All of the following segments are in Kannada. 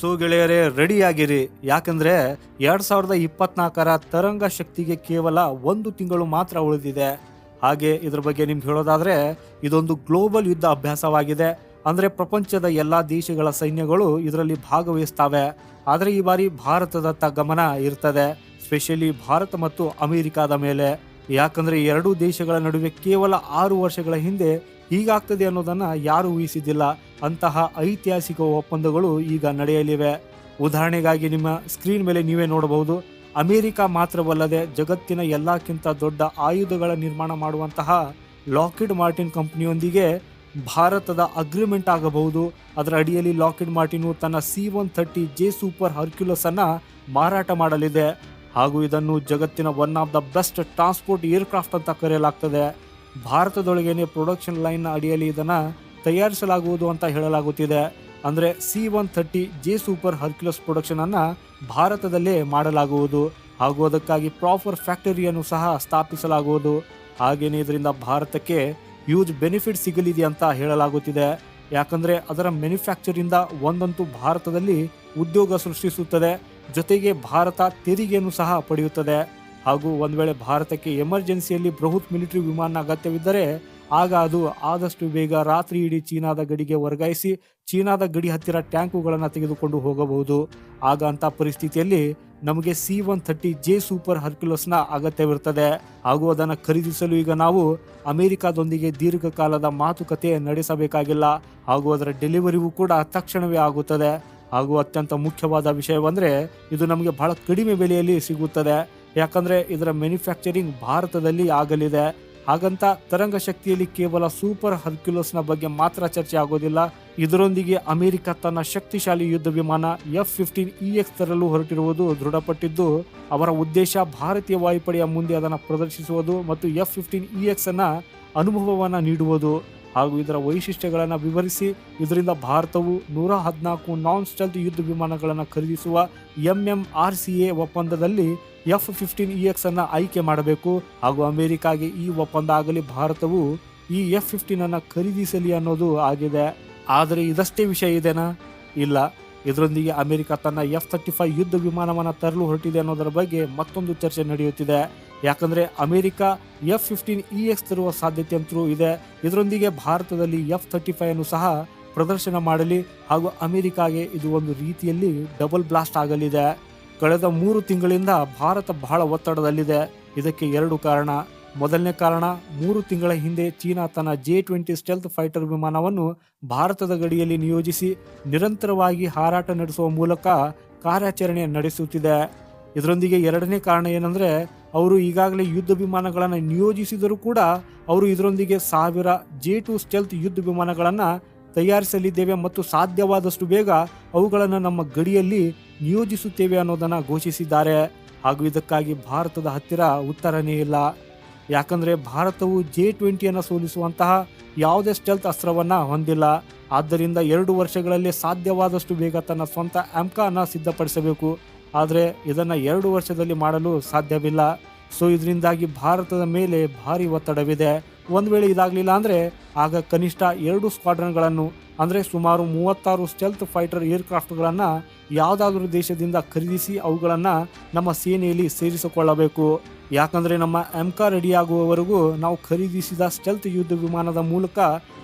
ಸೊ ಗೆಳೆಯರೇ, ರೆಡಿ ಆಗಿರಿ. ಯಾಕಂದ್ರೆ 2024ರ ತರಂಗ ಶಕ್ತಿಗೆ ಕೇವಲ 1 ತಿಂಗಳು ಮಾತ್ರ ಉಳಿದಿದೆ. ಹಾಗೆ ಇದ್ರ ಬಗ್ಗೆ ನಿಮ್ಗೆ ಹೇಳೋದಾದ್ರೆ, ಇದೊಂದು ಗ್ಲೋಬಲ್ ಯುದ್ಧ ಅಭ್ಯಾಸವಾಗಿದೆ. ಅಂದ್ರೆ ಪ್ರಪಂಚದ ಎಲ್ಲಾ ದೇಶಗಳ ಸೈನ್ಯಗಳು ಇದರಲ್ಲಿ ಭಾಗವಹಿಸ್ತವೆ. ಆದ್ರೆ ಈ ಬಾರಿ ಭಾರತದತ್ತ ಗಮನ ಇರ್ತದೆ, ಸ್ಪೆಷಲಿ ಭಾರತ ಮತ್ತು ಅಮೆರಿಕಾದ ಮೇಲೆ. ಯಾಕಂದ್ರೆ ಎರಡೂ ದೇಶಗಳ ನಡುವೆ ಕೇವಲ 6 ವರ್ಷಗಳ ಹಿಂದೆ ಹೀಗಾಗ್ತದೆ ಅನ್ನೋದನ್ನ ಯಾರು ಊಹಿಸಿದ್ದಿಲ್ಲ. ಅಂತಹ ಐತಿಹಾಸಿಕ ಒಪ್ಪಂದಗಳು ಈಗ ನಡೆಯಲಿವೆ. ಉದಾಹರಣೆಗಾಗಿ ನಿಮ್ಮ ಸ್ಕ್ರೀನ್ ಮೇಲೆ ನೀವೇ ನೋಡಬಹುದು, ಅಮೆರಿಕ ಮಾತ್ರವಲ್ಲದೆ ಜಗತ್ತಿನ ಎಲ್ಲಕ್ಕಿಂತ ದೊಡ್ಡ ಆಯುಧಗಳ ನಿರ್ಮಾಣ ಮಾಡುವಂತಹ ಲಾಕ್ಹೀಡ್ ಮಾರ್ಟಿನ್ ಕಂಪನಿಯೊಂದಿಗೆ ಭಾರತದ ಅಗ್ರಿಮೆಂಟ್ ಆಗಬಹುದು. ಅದರ ಅಡಿಯಲ್ಲಿ ಲಾಕ್ಹೀಡ್ ಮಾರ್ಟಿನ್ ತನ್ನ C-130J ಸೂಪರ್ ಹರ್ಕ್ಯುಲಸ್ ಅನ್ನ ಮಾರಾಟ ಮಾಡಲಿದೆ. ಹಾಗೂ ಇದನ್ನು ಜಗತ್ತಿನ one of the best transport aircraft ಅಂತ ಕರೆಯಲಾಗ್ತದೆ. ಭಾರತದೊಳಗೇನೆ ಪ್ರೊಡಕ್ಷನ್ ಲೈನ್ ಅಡಿಯಲ್ಲಿ ಇದನ್ನ ತಯಾರಿಸಲಾಗುವುದು ಅಂತ ಹೇಳಲಾಗುತ್ತಿದೆ. ಅಂದ್ರೆ C-130J ಸೂಪರ್ ಹರ್ಕ್ಯುಲಸ್ ಪ್ರೊಡಕ್ಷನ್ ಅನ್ನ ಭಾರತದಲ್ಲೇ ಮಾಡಲಾಗುವುದು ಹಾಗೂ ಅದಕ್ಕಾಗಿ ಪ್ರಾಪರ್ ಫ್ಯಾಕ್ಟರಿಯನ್ನು ಸಹ ಸ್ಥಾಪಿಸಲಾಗುವುದು. ಹಾಗೇನೆ ಇದರಿಂದ ಭಾರತಕ್ಕೆ ಹ್ಯೂಜ್ ಬೆನಿಫಿಟ್ ಸಿಗಲಿದೆ ಅಂತ ಹೇಳಲಾಗುತ್ತಿದೆ. ಯಾಕಂದ್ರೆ ಅದರ ಮ್ಯಾನುಫ್ಯಾಕ್ಚರಿಂದ ಒಂದಂತೂ ಭಾರತದಲ್ಲಿ ಉದ್ಯೋಗ ಸೃಷ್ಟಿಸುತ್ತದೆ, ಜೊತೆಗೆ ಭಾರತ ತೆರಿಗೆಯನ್ನು ಸಹ ಪಡೆಯುತ್ತದೆ. ಹಾಗೂ ಒಂದ್ ವೇಳೆ ಭಾರತಕ್ಕೆ ಎಮರ್ಜೆನ್ಸಿಯಲ್ಲಿ ಬೃಹತ್ ಮಿಲಿಟರಿ ವಿಮಾನ ಅಗತ್ಯವಿದ್ದರೆ ಆಗ ಅದು ಆದಷ್ಟು ಬೇಗ ರಾತ್ರಿ ಇಡೀ ಚೀನಾದ ಗಡಿಗೆ ವರ್ಗಾಯಿಸಿ ಚೀನಾದ ಗಡಿ ಹತ್ತಿರ ಟ್ಯಾಂಕುಗಳನ್ನು ತೆಗೆದುಕೊಂಡು ಹೋಗಬಹುದು. ಆಗ ಅಂತ ಪರಿಸ್ಥಿತಿಯಲ್ಲಿ ನಮಗೆ C-130J ಸೂಪರ್ ಹರ್ಕ್ಯುಲಸ್ನ ಅಗತ್ಯವಿರುತ್ತದೆ. ಹಾಗೂ ಅದನ್ನು ಖರೀದಿಸಲು ಈಗ ನಾವು ಅಮೆರಿಕಾದೊಂದಿಗೆ ದೀರ್ಘಕಾಲದ ಮಾತುಕತೆ ನಡೆಸಬೇಕಾಗಿಲ್ಲ ಹಾಗೂ ಅದರ ಡೆಲಿವರಿಗೂ ಕೂಡ ತಕ್ಷಣವೇ ಆಗುತ್ತದೆ. ಹಾಗೂ ಅತ್ಯಂತ ಮುಖ್ಯವಾದ ವಿಷಯವಂದ್ರೆ ಇದು ನಮಗೆ ಬಹಳ ಕಡಿಮೆ ಬೆಲೆಯಲ್ಲಿ ಸಿಗುತ್ತದೆ. ಯಾಕಂದ್ರೆ ಇದರ ಮ್ಯಾನುಫ್ಯಾಕ್ಚರಿಂಗ್ ಭಾರತದಲ್ಲಿ ಆಗಲಿದೆ. ಹಾಗಂತ ತರಂಗ ಶಕ್ತಿಯಲ್ಲಿ ಕೇವಲ ಸೂಪರ್ ಹರ್ಕ್ಯುಲಸ್ನ ಬಗ್ಗೆ ಮಾತ್ರ ಚರ್ಚೆ ಆಗೋದಿಲ್ಲ. ಇದರೊಂದಿಗೆ ಅಮೆರಿಕ ತನ್ನ ಶಕ್ತಿಶಾಲಿ ಯುದ್ಧ ವಿಮಾನ F-15EX ತರಲು ಹೊರಟಿರುವುದು ದೃಢಪಟ್ಟಿದ್ದು, ಅವರ ಉದ್ದೇಶ ಭಾರತೀಯ ವಾಯುಪಡೆಯ ಮುಂದೆ ಅದನ್ನು ಪ್ರದರ್ಶಿಸುವುದು ಮತ್ತು F-15EX ಅನ್ನ ಅನುಭವವನ್ನು ನೀಡುವುದು. ಹಾಗೂ ಇದರ ವೈಶಿಷ್ಟ್ಯಗಳನ್ನು ವಿವರಿಸಿ ಇದರಿಂದ ಭಾರತವು 114 ನಾನ್ ಸ್ಟೆಲ್ತ್ ಯುದ್ಧ ವಿಮಾನಗಳನ್ನು ಖರೀದಿಸುವ MMRCA ಒಪ್ಪಂದದಲ್ಲಿ F-15EX ಅನ್ನ ಆಯ್ಕೆ ಮಾಡಬೇಕು. ಹಾಗೂ ಅಮೆರಿಕಾಗೆ ಈ ಒಪ್ಪಂದ ಆಗಲಿ ಭಾರತವು ಈ F-15 ಅನ್ನ ಖರೀದಿಸಲಿ ಅನ್ನೋದು ಆಗಿದೆ. ಆದರೆ ಇದಷ್ಟೇ ವಿಷಯ ಇದೆನಾ? ಇಲ್ಲ. ಇದರೊಂದಿಗೆ ಅಮೆರಿಕ ತನ್ನ F-35 ಯುದ್ಧ ವಿಮಾನವನ್ನು ತರಲು ಹೊರಟಿದೆ ಅನ್ನೋದರ ಬಗ್ಗೆ ಮತ್ತೊಂದು ಚರ್ಚೆ ನಡೆಯುತ್ತಿದೆ. ಯಾಕಂದ್ರೆ ಅಮೆರಿಕ F-15EX ತರುವ ಸಾಧ್ಯತೆ ಅಂತೂ ಇದೆ. ಇದರೊಂದಿಗೆ ಭಾರತದಲ್ಲಿ F-35 ಅನ್ನು ಸಹ ಪ್ರದರ್ಶನ ಮಾಡಲಿ ಹಾಗೂ ಅಮೆರಿಕಾಗೆ ಇದು ಒಂದು ರೀತಿಯಲ್ಲಿ ಡಬಲ್ ಬ್ಲಾಸ್ಟ್ ಆಗಲಿದೆ. ಕಳೆದ 3 ತಿಂಗಳಿಂದ ಭಾರತ ಬಹಳ ಒತ್ತಡದಲ್ಲಿದೆ. ಇದಕ್ಕೆ 2 ಕಾರಣ. ಮೊದಲನೇ ಕಾರಣ, 3 ತಿಂಗಳ ಹಿಂದೆ ಚೀನಾ ತನ್ನ J-20 ಸ್ಟೆಲ್ತ್ ಫೈಟರ್ ವಿಮಾನವನ್ನು ಭಾರತದ ಗಡಿಯಲ್ಲಿ ನಿಯೋಜಿಸಿ ನಿರಂತರವಾಗಿ ಹಾರಾಟ ನಡೆಸುವ ಮೂಲಕ ಕಾರ್ಯಾಚರಣೆ ನಡೆಸುತ್ತಿದೆ. ಇದರೊಂದಿಗೆ 2ನೇ ಕಾರಣ ಏನಂದ್ರೆ, ಅವರು ಈಗಾಗಲೇ ಯುದ್ಧ ವಿಮಾನಗಳನ್ನು ನಿಯೋಜಿಸಿದರೂ ಕೂಡ ಅವರು ಇದರೊಂದಿಗೆ 1000 J-2 ಸ್ಟೆಲ್ತ್ ಯುದ್ಧ ವಿಮಾನಗಳನ್ನು ತಯಾರಿಸಲಿದ್ದೇವೆ ಮತ್ತು ಸಾಧ್ಯವಾದಷ್ಟು ಬೇಗ ಅವುಗಳನ್ನು ನಮ್ಮ ಗಡಿಯಲ್ಲಿ ನಿಯೋಜಿಸುತ್ತೇವೆ ಅನ್ನೋದನ್ನು ಘೋಷಿಸಿದ್ದಾರೆ. ಹಾಗೂ ಇದಕ್ಕಾಗಿ ಭಾರತದ ಹತ್ತಿರ ಉತ್ತರನೇ ಇಲ್ಲ. ಯಾಕಂದ್ರೆ ಭಾರತವು J-20 ಸೋಲಿಸುವಂತಹ ಯಾವುದೇ ಸ್ಟೆಲ್ತ್ ಅಸ್ತ್ರವನ್ನ ಹೊಂದಿಲ್ಲ. ಆದ್ದರಿಂದ 2 ವರ್ಷಗಳಲ್ಲಿ ಸಾಧ್ಯವಾದಷ್ಟು ಬೇಗ ತನ್ನ ಸ್ವಂತ AMCA ಸಿದ್ಧಪಡಿಸಬೇಕು. ಆದರೆ ಇದನ್ನು 2 ವರ್ಷದಲ್ಲಿ ಮಾಡಲು ಸಾಧ್ಯವಿಲ್ಲ. ಸೊ ಇದರಿಂದಾಗಿ ಭಾರತದ ಮೇಲೆ ಭಾರಿ ಒತ್ತಡವಿದೆ. ಒಂದು ವೇಳೆ ಇದಾಗಲಿಲ್ಲ ಅಂದರೆ ಆಗ ಕನಿಷ್ಠ 2 ಸ್ಕ್ವಾಡ್ರನ್ಗಳನ್ನು ಅಂದರೆ ಸುಮಾರು 36 ಸ್ಟೆಲ್ತ್ ಫೈಟರ್ ಏರ್ಕ್ರಾಫ್ಟ್ಗಳನ್ನು ಯಾವುದಾದ್ರೂ ದೇಶದಿಂದ ಖರೀದಿಸಿ ಅವುಗಳನ್ನು ನಮ್ಮ ಸೇನೆಯಲ್ಲಿ ಸೇರಿಸಿಕೊಳ್ಳಬೇಕು. ಯಾಕಂದರೆ ನಮ್ಮ AMCA ರೆಡಿಯಾಗುವವರೆಗೂ ನಾವು ಖರೀದಿಸಿದ ಸ್ಟೆಲ್ತ್ ಯುದ್ಧ ವಿಮಾನದ ಮೂಲಕ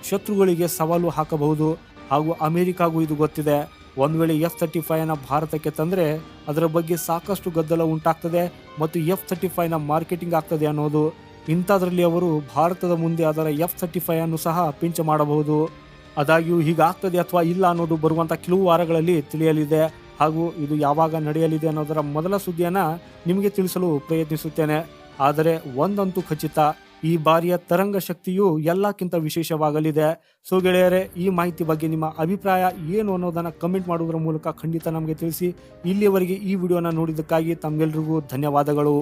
ಶತ್ರುಗಳಿಗೆ ಸವಾಲು ಹಾಕಬಹುದು. ಹಾಗೂ ಅಮೆರಿಕಾಗೂ ಇದು ಗೊತ್ತಿದೆ. ಒಂದು ವೇಳೆ F-35 ಭಾರತಕ್ಕೆ ತಂದರೆ ಅದರ ಬಗ್ಗೆ ಸಾಕಷ್ಟು ಗದ್ದಲ ಉಂಟಾಗ್ತದೆ ಮತ್ತು F-35 ಮಾರ್ಕೆಟಿಂಗ್ ಆಗ್ತದೆ ಅನ್ನೋದು. ಇಂಥದ್ರಲ್ಲಿ ಅವರು ಭಾರತದ ಮುಂದೆ ಅದರ F-35 ಸಹ ಪಿಂಚ್ ಮಾಡಬಹುದು. ಆದಾಗ್ಯೂ ಹೀಗಾಗ್ತದೆ ಅಥವಾ ಇಲ್ಲ ಅನ್ನೋದು ಬರುವಂಥ ಕೆಲವು ವಾರಗಳಲ್ಲಿ ತಿಳಿಯಲಿದೆ. ಹಾಗೂ ಇದು ಯಾವಾಗ ನಡೆಯಲಿದೆ ಅನ್ನೋದರ ಮೊದಲ ಸುದ್ದಿಯನ್ನು ನಿಮಗೆ ತಿಳಿಸಲು ಪ್ರಯತ್ನಿಸುತ್ತೇನೆ. ಆದರೆ ಒಂದಂತೂ ಖಚಿತ, ಈ ಬಾರಿಯ ತರಂಗ ಶಕ್ತಿಯು ಎಲ್ಲಕ್ಕಿಂತ ವಿಶೇಷವಾಗಲಿದೆ. ಸೊ ಗೆಳೆಯರೇ, ಈ ಮಾಹಿತಿ ಬಗ್ಗೆ ನಿಮ್ಮ ಅಭಿಪ್ರಾಯ ಏನು ಅನ್ನೋದನ್ನು ಕಮೆಂಟ್ ಮಾಡುವುದರ ಮೂಲಕ ಖಂಡಿತ ನಮಗೆ ತಿಳಿಸಿ. ಇಲ್ಲಿಯವರೆಗೆ ಈ ವಿಡಿಯೋನ ನೋಡಿದ್ದಕ್ಕಾಗಿ ತಮ್ಗೆಲ್ರಿಗೂ ಧನ್ಯವಾದಗಳು.